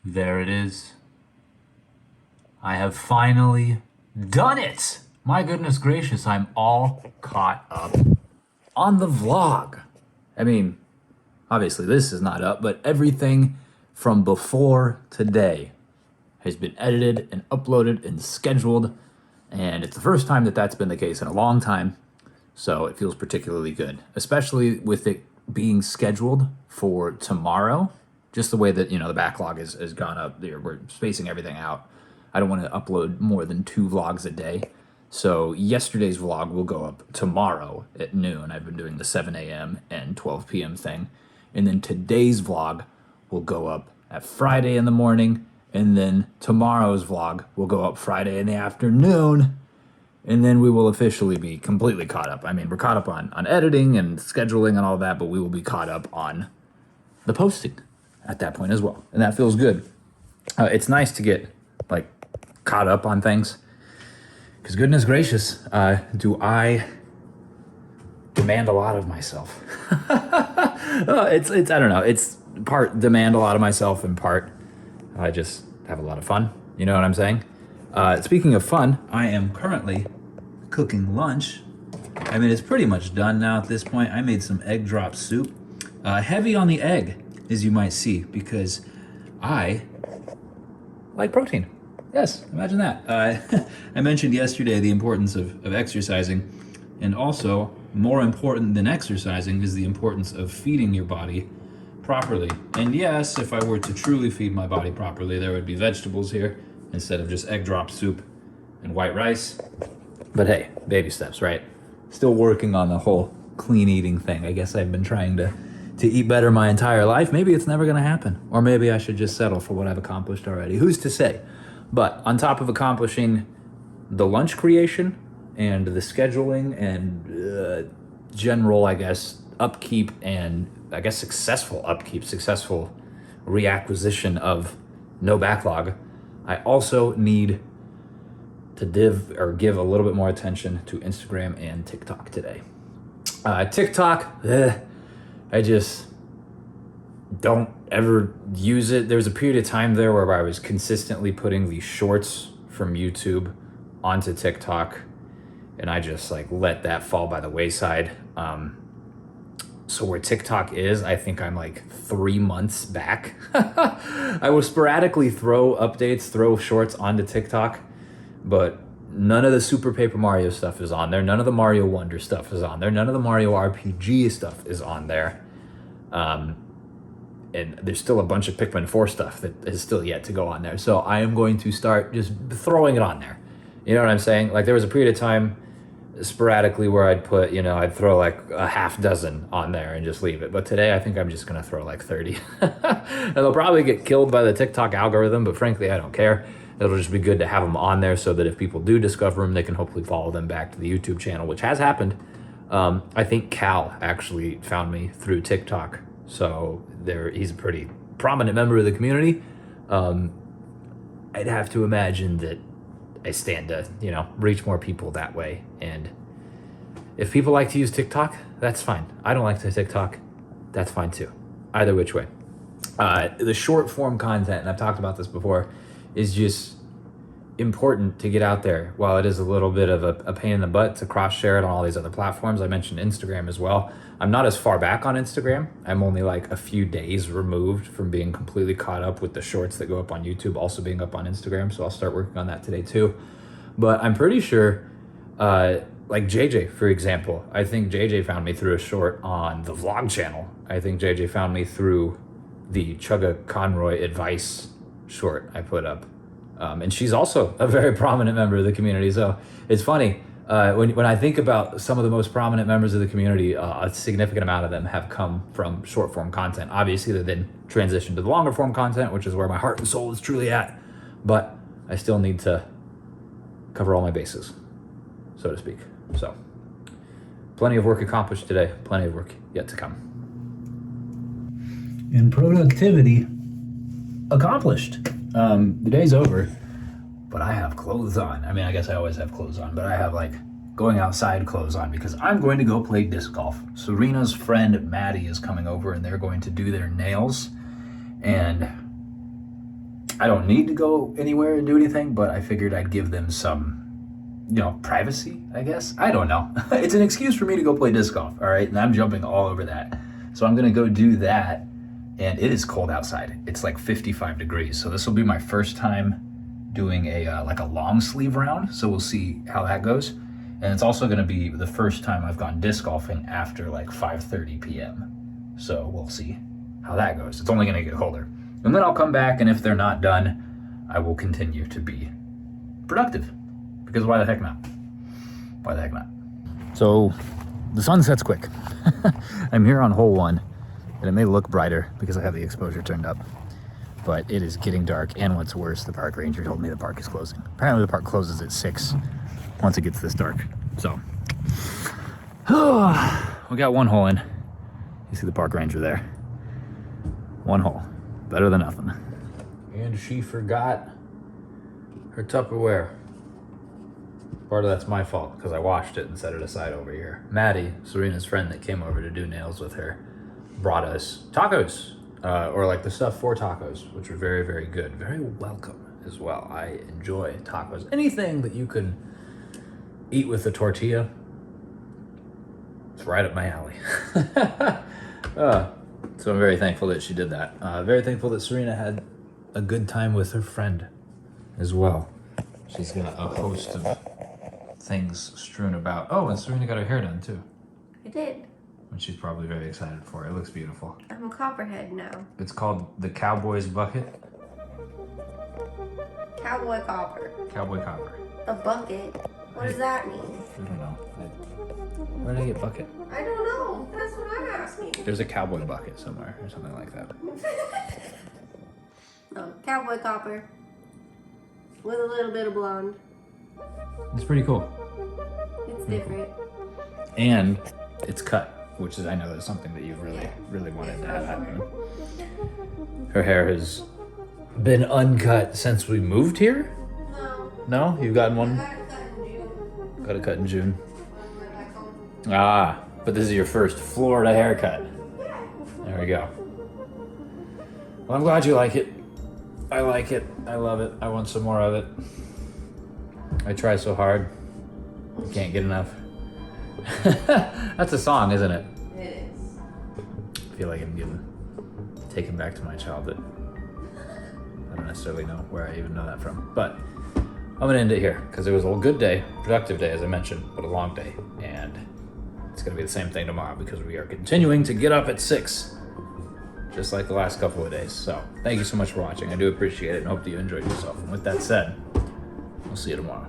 There it is. I have finally done it! My goodness gracious, I'm all caught up on the vlog. I mean, obviously this is not up, but everything from before today has been edited and uploaded and scheduled, and it's the first time that that's been the case in a long time, so it feels particularly good, especially with it being scheduled for tomorrow. Just the way that, the backlog has gone up there. We're spacing everything out. I don't want to upload more than 2 vlogs a day. So yesterday's vlog will go up tomorrow at noon. I've been doing the 7 a.m. and 12 p.m. thing. And then today's vlog will go up at Friday in the morning. And then tomorrow's vlog will go up Friday in the afternoon. And then we will officially be completely caught up. I mean, we're caught up on editing and scheduling and all that, but we will be caught up on the posting at that point as well. And that feels good. It's nice to get caught up on things, because goodness gracious, do I demand a lot of myself. It's I don't know, it's part demand a lot of myself and part I just have a lot of fun. You know what I'm saying? Speaking of fun, I am currently cooking lunch. I mean, it's pretty much done now at this point. I made some egg drop soup. Heavy on the egg, as you might see, because I like protein. Yes, imagine that. I mentioned yesterday the importance of exercising, and also more important than exercising is the importance of feeding your body properly. And yes, if I were to truly feed my body properly, there would be vegetables here instead of just egg drop soup and white rice. But hey, baby steps, right? Still working on the whole clean eating thing. I guess I've been trying to eat better my entire life. Maybe it's never gonna happen. Or maybe I should just settle for what I've accomplished already. Who's to say? But on top of accomplishing the lunch creation and the scheduling and general, I guess, upkeep and I guess successful reacquisition of no backlog, I also need to give a little bit more attention to Instagram and TikTok today. TikTok, I just don't ever use it. There was a period of time there where I was consistently putting these shorts from YouTube onto TikTok, and I just let that fall by the wayside. So where TikTok is, I think I'm 3 months back. I will sporadically throw shorts onto TikTok, but none of the Super Paper Mario stuff is on there. None of the Mario Wonder stuff is on there. None of the Mario RPG stuff is on there. And there's still a bunch of Pikmin 4 stuff that is still yet to go on there. So I am going to start just throwing it on there. You know what I'm saying? There was a period of time sporadically where I'd put, I'd throw a half dozen on there and just leave it. But today I think I'm just going to throw 30. And they'll probably get killed by the TikTok algorithm, but frankly, I don't care. It'll just be good to have them on there so that if people do discover them, they can hopefully follow them back to the YouTube channel, which has happened. I think Cal actually found me through TikTok. So he's a pretty prominent member of the community. I'd have to imagine that I stand to, reach more people that way. And if people like to use TikTok, that's fine. I don't like to TikTok, that's fine too. Either which way. The short form content, and I've talked about this before, is just important to get out there. While it is a little bit of a pain in the butt to cross share it on all these other platforms, I mentioned Instagram as well. I'm not as far back on Instagram. I'm only a few days removed from being completely caught up with the shorts that go up on YouTube also being up on Instagram, so I'll start working on that today too. But I'm pretty sure, JJ, for example, I think JJ found me through a short on the vlog channel. I think JJ found me through the Chugga Conroy advice short I put up. And she's also a very prominent member of the community. So it's funny, when I think about some of the most prominent members of the community, a significant amount of them have come from short form content. Obviously, they then transitioned to the longer form content, which is where my heart and soul is truly at. But I still need to cover all my bases, so to speak. So plenty of work accomplished today, plenty of work yet to come. And productivity accomplished. The day's over, but I have clothes on. I mean, I guess I always have clothes on, but I have going outside clothes on because I'm going to go play disc golf. Serena's friend Maddie is coming over and they're going to do their nails. And I don't need to go anywhere and do anything, but I figured I'd give them some, privacy, I guess. I don't know. It's an excuse for me to go play disc golf, all right? And I'm jumping all over that. So I'm gonna go do that, and it is cold outside. It's like 55 degrees. So this will be my first time doing a long sleeve round. So we'll see how that goes. And it's also gonna be the first time I've gone disc golfing after like 5:30 p.m. So we'll see how that goes. It's only gonna get colder. And then I'll come back, and if they're not done, I will continue to be productive. Because why the heck not? Why the heck not? So the sun sets quick. I'm here on hole 1, and it may look brighter because I have the exposure turned up. But it is getting dark, and what's worse, the park ranger told me the park is closing. Apparently the park closes at 6 once it gets this dark. So, we got 1 hole in. You see the park ranger there. 1 hole. Better than nothing. And she forgot her Tupperware. Part of that's my fault because I washed it and set it aside over here. Maddie, Serena's friend that came over to do nails with her, brought us tacos, or like the stuff for tacos, which were very, very good. Very welcome as well. I enjoy tacos. Anything that you can eat with a tortilla, it's right up my alley. So I'm very thankful that she did that. Very thankful that Serena had a good time with her friend as well. She's got a host of things strewn about. Oh, and Serena got her hair done too. I did. Which she's probably very excited for. It looks beautiful. I'm a copperhead now. It's called the Cowboy's Bucket. Cowboy copper. Cowboy Copper. A bucket? What does that mean? I don't know. Where did I get bucket? I don't know. That's what I'm asking. There's a cowboy bucket somewhere or something like that. No, cowboy copper. With a little bit of blonde. It's pretty cool. It's different. And it's cut, which is, I know, that's something that you've really wanted to have happen. Her hair has been uncut since we moved here? No. No? You've gotten one? I got it cut in June. Got it cut in June. When we went back home. Ah, but this is your first Florida haircut. There we go. Well, I'm glad you like it. I like it. I love it. I want some more of it. I try so hard. I can't get enough. That's a song, isn't it? It is. I feel like I'm getting taken back to my childhood. I don't necessarily know where I even know that from. But I'm going to end it here because it was a good day, productive day, as I mentioned, but a long day. And it's going to be the same thing tomorrow because we are continuing to get up at 6, just like the last couple of days. So thank you so much for watching. I do appreciate it and hope that you enjoyed yourself. And with that said, we'll see you tomorrow.